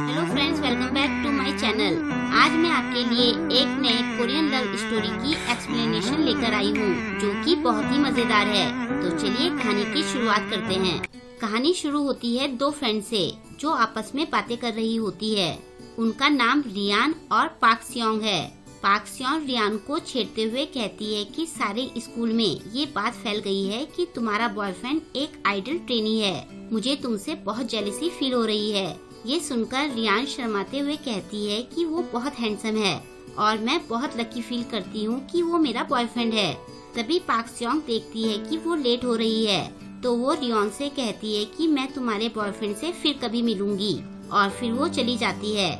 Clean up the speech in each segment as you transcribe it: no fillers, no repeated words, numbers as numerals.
Hello friends, welcome back to my channel. आज मैं आपके लिए एक नए कोरियन लव स्टोरी की एक्सप्लेनेशन लेकर आई हूँ, जो कि बहुत ही मजेदार है। तो चलिए कहानी की शुरुआत करते हैं। कहानी शुरू होती है दो फ्रेंड से, जो आपस में बातें कर रही होती है। उनका नाम रियान और पाक सियोंग है। पाक सियोंग रियान को छेड़ते हुए कहती है कि सारे स्कूल में ये बात फैल गई है कि तुम्हारा बॉयफ्रेंड एक आइडल ट्रेनी है। मुझे तुमसे बहुत जेलसी फील हो रही है। ये सुनकर रियान शर्माते हुए कहती है कि वो बहुत हैंडसम है और मैं बहुत लकी फील करती हूँ कि वो मेरा बॉयफ्रेंड है। तभी पाक सियोंग देखती है कि वो लेट हो रही है, तो वो रियान से कहती है कि मैं तुम्हारे बॉयफ्रेंड से फिर कभी मिलूंगी, और फिर वो चली जाती है।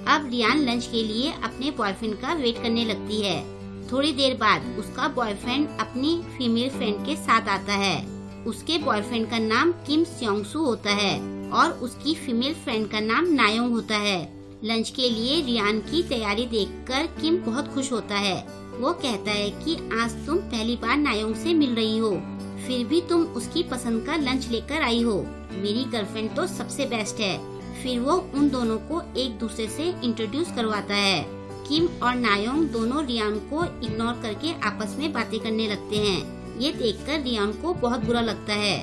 अब रियान लंच के लिए अपने बॉयफ्रेंड का वेट करने लगती है। थोड़ी देर बाद उसका बॉयफ्रेंड अपनी फीमेल फ्रेंड के साथ आता है। उसके बॉयफ्रेंड का नाम किम सियोंग सू होता है और उसकी फीमेल फ्रेंड का नाम नायोंग होता है। लंच के लिए रियान की तैयारी देखकर किम बहुत खुश होता है। वो कहता है कि आज तुम पहली बार नायोंग से मिल रही हो, फिर भी तुम उसकी पसंद का लंच लेकर आई हो। मेरी गर्लफ्रेंड तो सबसे बेस्ट है। फिर वो उन दोनों को एक दूसरे से इंट्रोड्यूस करवाता है। किम और नायोंग दोनों रियान को इग्नोर करके आपस में बातें करने लगते हैं। ये देखकर रियान को बहुत बुरा लगता है।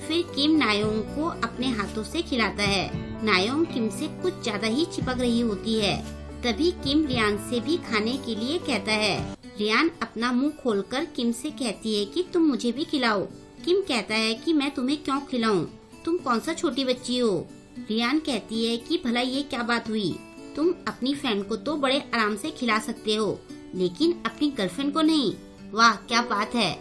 फिर किम नायोंग को अपने हाथों से खिलाता है। नायोंग किम से कुछ ज्यादा ही चिपक रही होती है। तभी किम रियान से भी खाने के लिए कहता है। रियान अपना मुंह खोलकर किम से कहती है कि तुम मुझे भी खिलाओ। किम कहता है कि मैं तुम्हें क्यों खिलाऊं? तुम कौन सा छोटी बच्ची हो? रियान कहती है कि भला ये क्या बात हुई? तुम अपनी फ्रेंड को तो बड़े आराम से खिला सकते हो, लेकिन अपनी गर्लफ्रेंड को नहीं। वाह क्या बात है।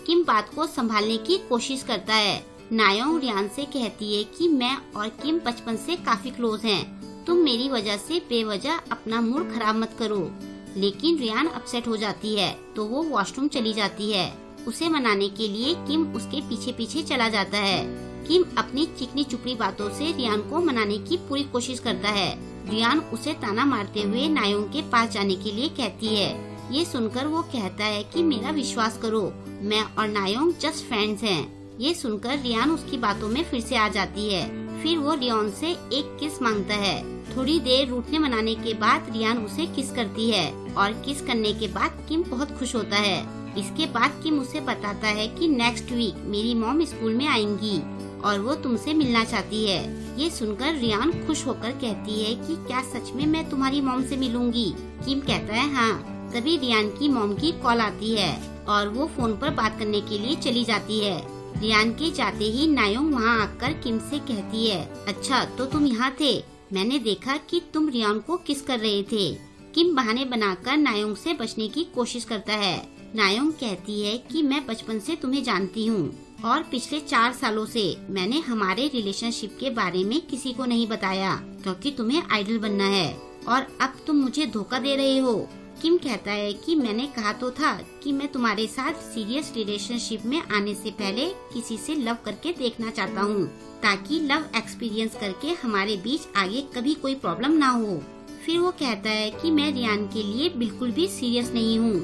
किम बात को संभालने की कोशिश करता है। नायोंग रियान से कहती है कि मैं और किम बचपन से काफी क्लोज हैं। तुम मेरी वजह से बेवजह अपना मूड खराब मत करो। लेकिन रियान अपसेट हो जाती है, तो वो वॉशरूम चली जाती है। उसे मनाने के लिए किम उसके पीछे पीछे चला जाता है। किम अपनी चिकनी चुपड़ी बातों से रियान को मनाने की पूरी कोशिश करता है। रियान उसे ताना मारते हुए नायोंग के पास जाने के लिए कहती है। ये सुनकर वो कहता है कि मेरा विश्वास करो, मैं और नायोंग जस्ट फ्रेंड्स हैं। ये सुनकर रियान उसकी बातों में फिर से आ जाती है। फिर वो रियान से एक किस मांगता है। थोड़ी देर रूठने मनाने के बाद रियान उसे किस करती है और किस करने के बाद किम बहुत खुश होता है। इसके बाद किम उसे बताता है कि नेक्स्ट वीक मेरी मॉम स्कूल में आएंगी और वो तुमसे मिलना चाहती है। ये सुनकर रियान खुश होकर कहती है कि क्या सच में मैं तुम्हारी मॉम से मिलूंगी? किम कहता है हाँ। तभी रियान की मॉम की कॉल आती है और वो फोन पर बात करने के लिए चली जाती है। रियान के जाते ही नायोंग वहाँ आकर किम से कहती है, अच्छा तो तुम यहाँ थे, मैंने देखा कि तुम रियान को किस कर रहे थे। किम बहाने बनाकर नायोंग से बचने की कोशिश करता है। नायोंग कहती है कि मैं बचपन से तुम्हें जानती हूँ और पिछले 4 सालों से मैंने हमारे रिलेशनशिप के बारे में किसी को नहीं बताया, क्योंकि तुम्हें आइडल बनना है और अब तुम मुझे धोखा दे रहे हो। किम कहता है कि मैंने कहा तो था कि मैं तुम्हारे साथ सीरियस रिलेशनशिप में आने से पहले किसी से लव करके देखना चाहता हूँ, ताकि लव एक्सपीरियंस करके हमारे बीच आगे कभी कोई प्रॉब्लम ना हो। फिर वो कहता है कि मैं रियान के लिए बिल्कुल भी सीरियस नहीं हूँ।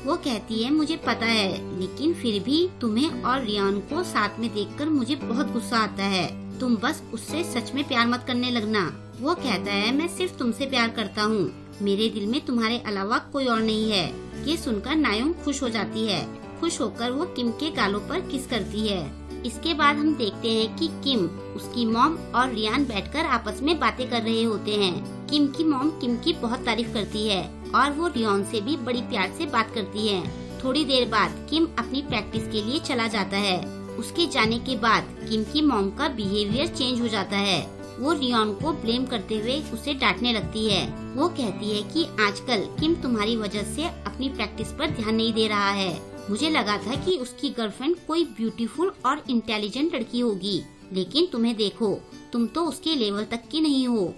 वो कहती है मुझे पता है, लेकिन फिर भी तुम्हें और रियान को साथ में देखकर मुझे बहुत गुस्सा आता है। तुम बस उससे सच में प्यार मत करने लगना। वो कहता है मैं सिर्फ तुमसे प्यार करता हूँ, मेरे दिल में तुम्हारे अलावा कोई और नहीं है। ये सुनकर नायोंग खुश हो जाती है। खुश होकर वो किम के गालों पर किस करती है। इसके बाद हम देखते हैं कि किम, उसकी मॉम और रियान बैठकर आपस में बातें कर रहे होते हैं। किम की मॉम किम की बहुत तारीफ करती है और वो रियान से भी बड़ी प्यार से बात करती है। थोड़ी देर बाद किम अपनी प्रैक्टिस के लिए चला जाता है। उसके जाने के बाद किम की मॉम का बिहेवियर चेंज हो जाता है। वो रियान को ब्लेम करते हुए उसे डांटने लगती है। वो कहती है कि आजकल किम तुम्हारी वजह से अपनी प्रैक्टिस पर ध्यान नहीं दे रहा है। मुझे लगा था कि उसकी गर्लफ्रेंड कोई ब्यूटीफुल और इंटेलिजेंट लड़की होगी, लेकिन तुम्हें देखो, तुम तो उसके लेवल तक की नहीं हो।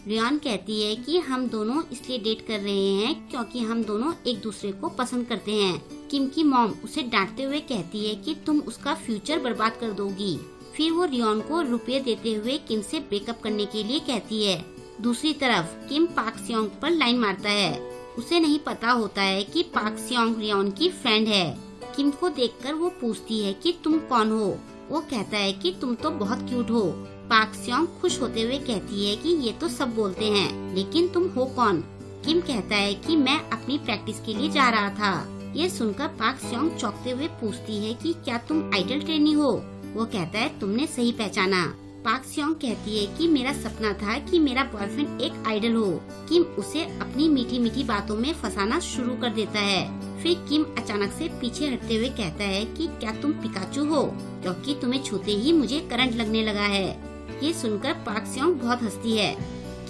रियान कहती है कि हम दोनों इसलिए डेट कर रहे हैं क्योंकि हम दोनों एक दूसरे को पसंद करते हैं। किम की मॉम उसे डांटते हुए कहती है कि तुम उसका फ्यूचर बर्बाद कर दोगी। फिर वो रियान को रुपये देते हुए किम से ब्रेकअप करने के लिए कहती है। दूसरी तरफ किम पाक सियोंग पर लाइन मारता है। उसे नहीं पता होता है कि पाक सियोंग रियान की फ्रेंड है। किम को देखकर वो पूछती है कि तुम कौन हो? वो कहता है कि तुम तो बहुत क्यूट हो। पाक स्योंग खुश होते हुए कहती है कि ये तो सब बोलते हैं, लेकिन तुम हो कौन? किम कहता है कि मैं अपनी प्रैक्टिस के लिए जा रहा था। ये सुनकर पाक स्योंग चौंकते हुए पूछती है कि क्या तुम आइडल ट्रेनी हो? वो कहता है तुमने सही पहचाना। पाक स्योंग कहती है कि मेरा सपना था कि मेरा बॉयफ्रेंड एक आइडल हो। किम उसे अपनी मीठी मीठी बातों में फंसाना शुरू कर देता है। फिर किम अचानक से पीछे हटते हुए कहता है कि क्या तुम पिकाचू हो, क्योंकि तुम्हें छूते ही मुझे करंट लगने लगा है। ये सुनकर पाक स्योंग बहुत हंसती है।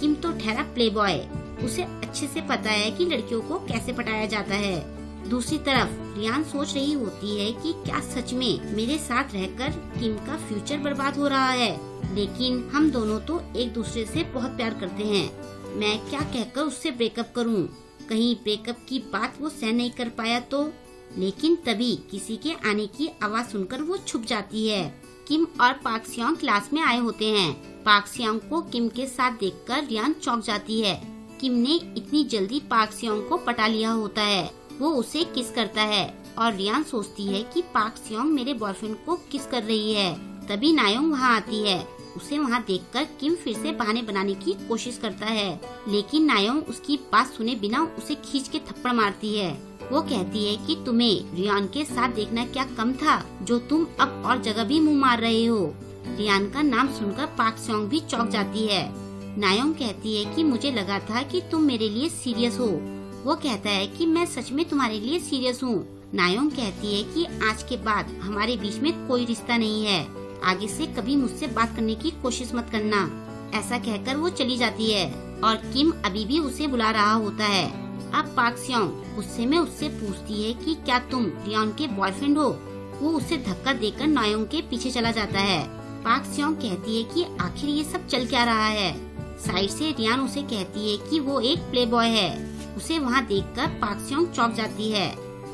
किम तो ठहरा प्लेबॉय, उसे अच्छे से पता है कि लड़कियों को कैसे पटाया जाता है। दूसरी तरफ रियान सोच रही होती है कि क्या सच में मेरे साथ रहकर किम का फ्यूचर बर्बाद हो रहा है, लेकिन हम दोनों तो एक दूसरे से बहुत प्यार करते हैं। मैं क्या कहकर उससे ब्रेकअप करूं? कहीं ब्रेकअप की बात वो सहन नहीं कर पाया तो? लेकिन तभी किसी के आने की आवाज सुनकर वो छुप जाती है। किम और पाक स्योंग क्लास में आए होते हैं। पाक स्योंग को किम के साथ देखकर रियान चौंक जाती है। किम ने इतनी जल्दी पाक स्योंग को पटा लिया होता है। वो उसे किस करता है और रियान सोचती है कि पाक स्योंग मेरे बॉयफ्रेंड को किस कर रही है। तभी नायोंग वहाँ आती है। उसे वहाँ देखकर किम फिर से बहाने बनाने की कोशिश करता है, लेकिन नायोंग उसकी बात सुने बिना उसे खींच के थप्पड़ मारती है। वो कहती है कि तुम्हें रियान के साथ देखना क्या कम था, जो तुम अब और जगह भी मुंह मार रहे हो। रियान का नाम सुनकर पाक स्योंग भी चौंक जाती है। नायोंग कहती है कि मुझे लगा था कि तुम मेरे लिए सीरियस हो। वो कहता है कि मैं सच में तुम्हारे लिए सीरियस हूँ। नायोंग कहती है कि आज के बाद हमारे बीच में कोई रिश्ता नहीं है, आगे से कभी मुझसे बात करने की कोशिश मत करना। ऐसा कहकर वो चली जाती है और किम अभी भी उसे बुला रहा होता है। अब पाक स्योंग गुस्से में उससे पूछती है कि क्या तुम रियान के बॉयफ्रेंड हो? वो उसे धक्का देकर नायोंग के पीछे चला जाता है। पाक स्योंग कहती है कि आखिर ये सब चल क्या रहा है। साइड से रियान उसे कहती है कि वो एक प्लेबॉय है। उसे वहाँ देखकर पाक स्योंग चौंक जाती है।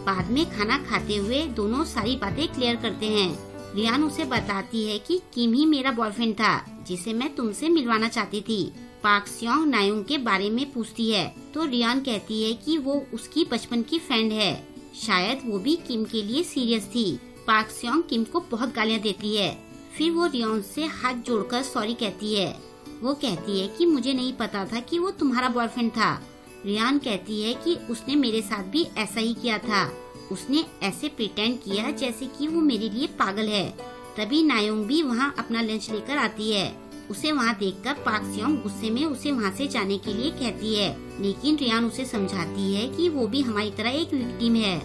बाद में खाना खाते हुए दोनों सारी बातें क्लियर करते हैं। रियान उसे बताती है कि किम ही मेरा बॉयफ्रेंड था, जिसे मैं तुमसे मिलवाना चाहती थी। पाक स्योंग नायोंग के बारे में पूछती है तो रियान कहती है कि वो उसकी बचपन की फ्रेंड है, शायद वो भी किम के लिए सीरियस थी। पाक स्योंग किम को बहुत गालियाँ देती है। फिर वो रियान से हाथ जोड़कर सॉरी कहती है। वो कहती है कि मुझे नहीं पता था कि वो तुम्हारा बॉयफ्रेंड था। रियान कहती है कि उसने मेरे साथ भी ऐसा ही किया था। उसने ऐसे प्रिटेंड किया जैसे कि वो मेरे लिए पागल है। तभी नायोंग भी वहाँ अपना लंच लेकर आती है। उसे वहाँ देखकर पाक स्योंग गुस्से में उसे वहाँ से जाने के लिए कहती है, लेकिन रियान उसे समझाती है कि वो भी हमारी तरह एक विक्टिम है।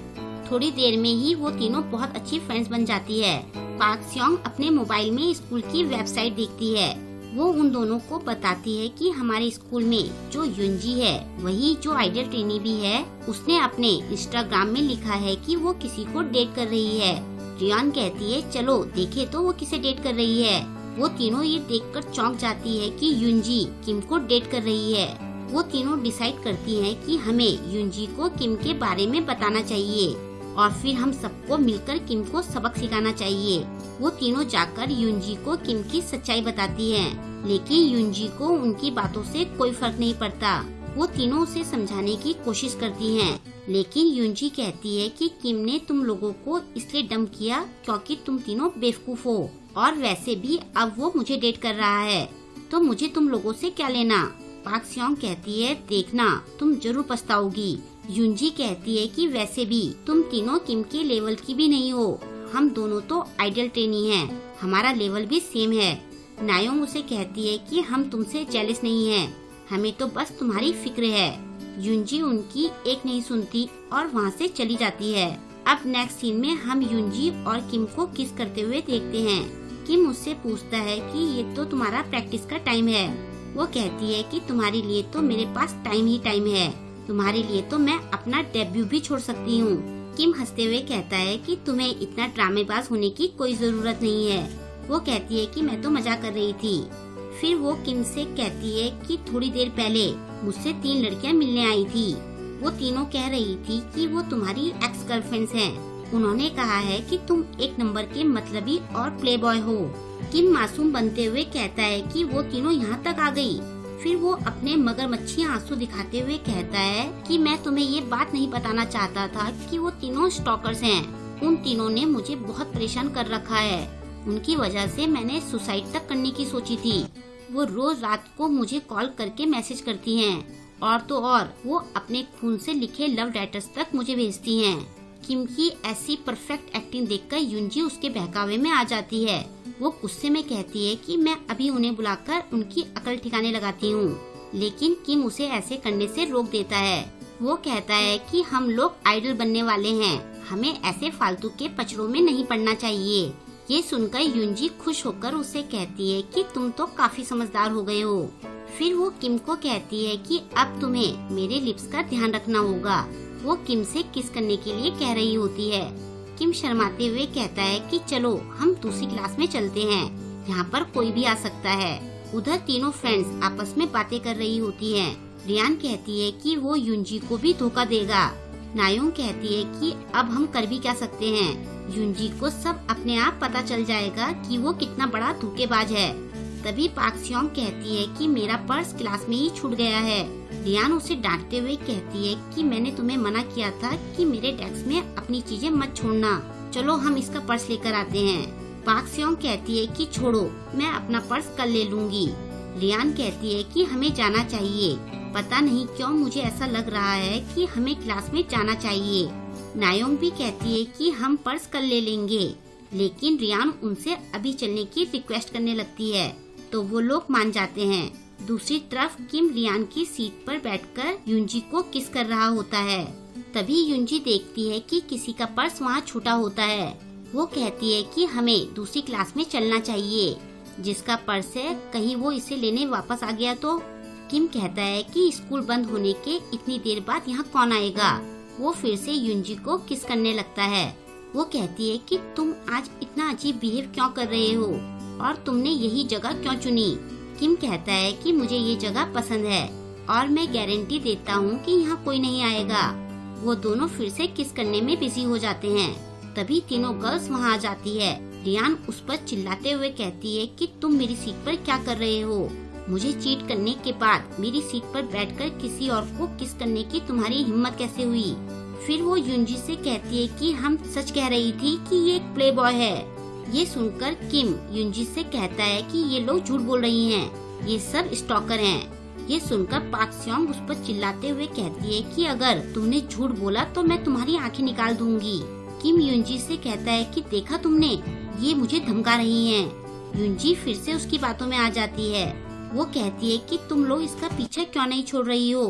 थोड़ी देर में ही वो तीनों बहुत अच्छी फ्रेंड्स बन जाती है। पाक स्योंग अपने मोबाइल में स्कूल की वेबसाइट देखती है। वो उन दोनों को बताती है कि हमारे स्कूल में जो युंजी है, वही जो आइडल ट्रेनी भी है, उसने अपने इंस्टाग्राम में लिखा है कि वो किसी को डेट कर रही है। रियान कहती है चलो देखे तो वो किसे डेट कर रही है। वो तीनों ये देखकर चौंक जाती है कि युंजी किम को डेट कर रही है। वो तीनों डिसाइड करती हैं कि हमें युंजी को किम के बारे में बताना चाहिए और फिर हम सबको मिलकर किम को सबक सिखाना चाहिए। वो तीनों जाकर युंजी को किम की सच्चाई बताती हैं, लेकिन युंजी को उनकी बातों से कोई फर्क नहीं पड़ता। वो तीनों उसे समझाने की कोशिश करती हैं, लेकिन युंजी कहती है कि किम ने तुम लोगों को इसलिए डंप किया क्योंकि तुम तीनों बेवकूफ हो, और वैसे भी अब वो मुझे डेट कर रहा है, तो मुझे तुम लोगों से क्या लेना। पाक स्योंग कहती है देखना तुम जरूर पछताओगी। युंजी कहती है कि वैसे भी तुम तीनों किम के लेवल की भी नहीं हो, हम दोनों तो आइडल ट्रेनी हैं, हमारा लेवल भी सेम है। नायोंग उसे कहती है कि हम तुमसे जेलस नहीं हैं, हमें तो बस तुम्हारी फिक्र है। युंजी उनकी एक नहीं सुनती और वहाँ से चली जाती है। अब नेक्स्ट सीन में हम युंजी और किम को किस करते हुए देखते हैं। किम उससे पूछता है कि ये तो तुम्हारा प्रैक्टिस का टाइम है। वो कहती है कि तुम्हारे लिए तो मेरे पास टाइम ही टाइम है, तुम्हारे लिए तो मैं अपना डेब्यू भी छोड़ सकती हूँ। किम हंसते हुए कहता है कि तुम्हें इतना ड्रामेबाज होने की कोई जरूरत नहीं है। वो कहती है कि मैं तो मजाक कर रही थी। फिर वो किम से कहती है कि थोड़ी देर पहले मुझसे 3 लड़कियां मिलने आई थी। वो तीनों कह रही थी कि वो तुम्हारी एक्स गर्लफ्रेंड्स हैं। उन्होंने कहा है कि तुम एक नंबर के मतलबी और प्लेबॉय हो। किम मासूम बनते हुए कहता है कि वो तीनों यहाँ तक आ गई। फिर वो अपने मगरमच्छी आंसू दिखाते हुए कहता है कि मैं तुम्हें ये बात नहीं बताना चाहता था कि वो तीनों स्टॉकर्स हैं। उन तीनों ने मुझे बहुत परेशान कर रखा है। उनकी वजह से मैंने सुसाइड तक करने की सोची थी। वो रोज रात को मुझे कॉल करके मैसेज करती हैं और तो और वो अपने खून से लिखे लव लेटर्स तक मुझे भेजती हैं। किम की ऐसी परफेक्ट एक्टिंग देखकर युनजी उसके बहकावे में आ जाती है। वो गुस्से में कहती है कि मैं अभी उन्हें बुलाकर उनकी अकल ठिकाने लगाती हूँ, लेकिन किम उसे ऐसे करने से रोक देता है। वो कहता है कि हम लोग आइडल बनने वाले हैं, हमें ऐसे फालतू के पचड़ों में नहीं पड़ना चाहिए। ये सुनकर युनजी खुश होकर उसे कहती है कि तुम तो काफी समझदार हो गए हो। फिर वो किम को कहती है कि अब तुम्हें मेरे लिप्स का ध्यान रखना होगा। वो किम से किस करने के लिए कह रही होती है। किम शर्माते हुए कहता है कि चलो हम दूसरी क्लास में चलते हैं, यहाँ पर कोई भी आ सकता है। उधर तीनों फ्रेंड्स आपस में बातें कर रही होती हैं। रियान कहती है कि वो युनजी को भी धोखा देगा। नायोंग कहती है कि अब हम कर भी क्या सकते हैं, युनजी को सब अपने आप पता चल जाएगा कि वो कितना बड़ा धोखेबाज है। तभी पाक सियोंग कहती है कि मेरा पर्स क्लास में ही छूट गया है। रियान उसे डांटते हुए कहती है कि मैंने तुम्हें मना किया था कि मेरे डेस्क में अपनी चीजें मत छोड़ना, चलो हम इसका पर्स लेकर आते हैं। पाक सियोंग कहती है कि छोड़ो, मैं अपना पर्स कल ले लूंगी। रियान कहती है कि हमें जाना चाहिए, पता नहीं क्यों मुझे ऐसा लग रहा है कि हमें क्लास में जाना चाहिए। नायोंग भी कहती है कि हम पर्स कल ले लेंगे, लेकिन रियान उनसे अभी चलने की रिक्वेस्ट करने लगती है, तो वो लोग मान जाते हैं। दूसरी तरफ किम रियान की सीट पर बैठकर युनजी को किस कर रहा होता है। तभी युनजी देखती है कि किसी का पर्स वहाँ छूटा होता है। वो कहती है कि हमें दूसरी क्लास में चलना चाहिए, जिसका पर्स है कहीं वो इसे लेने वापस आ गया तो। किम कहता है कि स्कूल बंद होने के इतनी देर बाद यहाँ कौन आएगा। वो फिर से युनजी को किस करने लगता है। वो कहती है कि तुम आज इतना अजीब बिहेव क्यों कर रहे हो और तुमने यही जगह क्यों चुनी। किम कहता है कि मुझे ये जगह पसंद है और मैं गारंटी देता हूँ कि यहाँ कोई नहीं आएगा। वो दोनों फिर से किस करने में बिजी हो जाते हैं। तभी तीनों गर्ल्स वहाँ आ जाती है। रियान उस पर चिल्लाते हुए कहती है कि तुम मेरी सीट पर क्या कर रहे हो, मुझे चीट करने के बाद मेरी सीट पर बैठकर किसी और को किस करने की तुम्हारी हिम्मत कैसे हुई। फिर वो युनजी से कहती है कि हम सच कह रही थी कि ये एक प्ले बॉय है। ये सुनकर किम युनजी से कहता है कि ये लोग झूठ बोल रही हैं, ये सब स्टॉकर हैं। ये सुनकर पाक सियोंग उस पर चिल्लाते हुए कहती है कि अगर तुमने झूठ बोला तो मैं तुम्हारी आंखें निकाल दूंगी। किम युनजी से कहता है कि देखा तुमने, ये मुझे धमका रही हैं। युनजी फिर से उसकी बातों में आ जाती है। वो कहती है कि तुम लोग इसका पीछा क्यों नहीं छोड़ रही हो,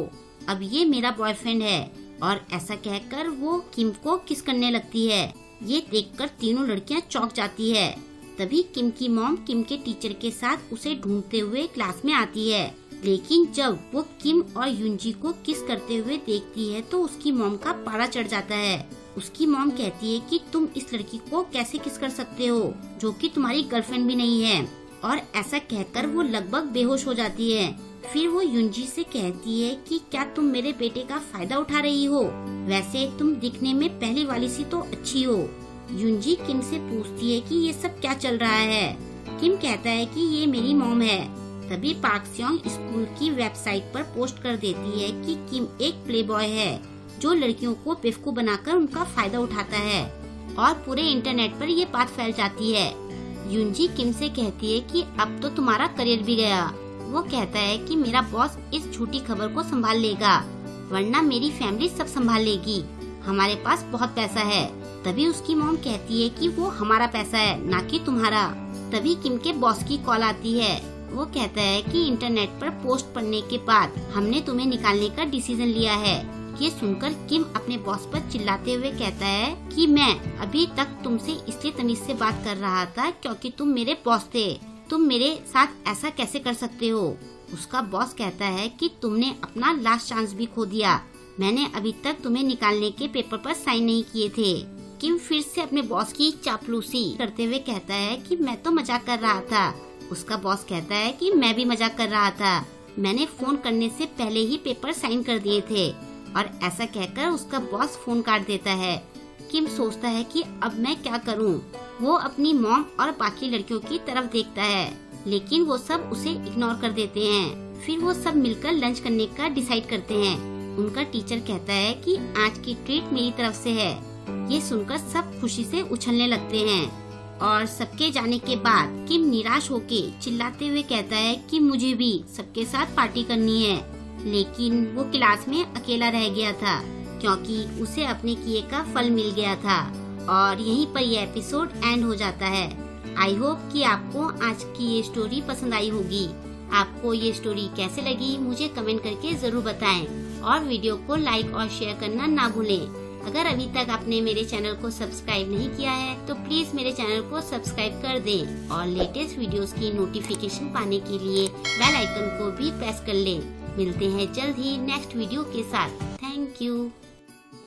अब ये मेरा बॉयफ्रेंड है। और ऐसा कहकर वो किम को किस करने लगती है। ये देखकर तीनों लड़कियां चौंक जाती है। तभी किम की मॉम किम के टीचर के साथ उसे ढूंढते हुए क्लास में आती है, लेकिन जब वो किम और युनजी को किस करते हुए देखती है तो उसकी मॉम का पारा चढ़ जाता है। उसकी मॉम कहती है कि तुम इस लड़की को कैसे किस कर सकते हो जो कि तुम्हारी गर्लफ्रेंड भी नहीं है। और ऐसा कहकर वो लगभग बेहोश हो जाती है। फिर वो युनजी से कहती है कि क्या तुम मेरे बेटे का फायदा उठा रही हो, वैसे तुम दिखने में पहली वाली सी तो अच्छी हो। युनजी किम से पूछती है कि ये सब क्या चल रहा है। किम कहता है कि ये मेरी मॉम है। तभी पाक सियोंग स्कूल की वेबसाइट पर पोस्ट कर देती है कि किम एक प्ले बॉय है जो लड़कियों को बेवकूफ बनाकर उनका फायदा उठाता है, और पूरे इंटरनेट पर ये बात फैल जाती है। युनजी किम से कहती है कि अब तो तुम्हारा करियर भी गया। वो कहता है कि मेरा बॉस इस झूठी खबर को संभाल लेगा, वरना मेरी फैमिली सब संभाल लेगी, हमारे पास बहुत पैसा है। तभी उसकी मॉम कहती है कि वो हमारा पैसा है ना कि तुम्हारा। तभी किम के बॉस की कॉल आती है। वो कहता है कि इंटरनेट पर पोस्ट पढ़ने के बाद हमने तुम्हें निकालने का डिसीजन लिया है। ये सुनकर किम अपने बॉस पर चिल्लाते हुए कहता है कि मैं अभी तक तुमसे इसलिए तमीज से बात कर रहा था क्योंकि तुम मेरे बॉस थे, तुम मेरे साथ ऐसा कैसे कर सकते हो। उसका बॉस कहता है कि तुमने अपना लास्ट चांस भी खो दिया, मैंने अभी तक तुम्हें निकालने के पेपर पर साइन नहीं किए थे। किम फिर से अपने बॉस की चापलूसी करते हुए कहता है कि मैं तो मजाक कर रहा था। उसका बॉस कहता है कि मैं भी मजाक कर रहा था, मैंने फोन करने से पहले ही पेपर साइन कर दिए थे। और ऐसा कहकर उसका बॉस फोन काट देता है। किम सोचता है कि अब मैं क्या करूं। वो अपनी मॉम और बाकी लड़कियों की तरफ देखता है, लेकिन वो सब उसे इग्नोर कर देते हैं। फिर वो सब मिलकर लंच करने का डिसाइड करते हैं। उनका टीचर कहता है कि आज की ट्रीट मेरी तरफ से है। ये सुनकर सब खुशी से उछलने लगते हैं और सबके जाने के बाद किम निराश होके चिल्लाते हुए कहता है कि मुझे भी सबके साथ पार्टी करनी है, लेकिन वो क्लास में अकेला रह गया था क्योंकि उसे अपने किए का फल मिल गया था। और यहीं पर यह एपिसोड एंड हो जाता है। आई होप कि आपको आज की ये स्टोरी पसंद आई होगी। आपको ये स्टोरी कैसे लगी मुझे कमेंट करके जरूर बताएं और वीडियो को लाइक और शेयर करना ना भूलें। अगर अभी तक आपने मेरे चैनल को सब्सक्राइब नहीं किया है तो प्लीज मेरे चैनल को सब्सक्राइब कर दें और लेटेस्ट वीडियोस की नोटिफिकेशन पाने के लिए बेल आइकन को भी प्रेस कर लें। मिलते हैं जल्द ही नेक्स्ट वीडियो के साथ। Thank you.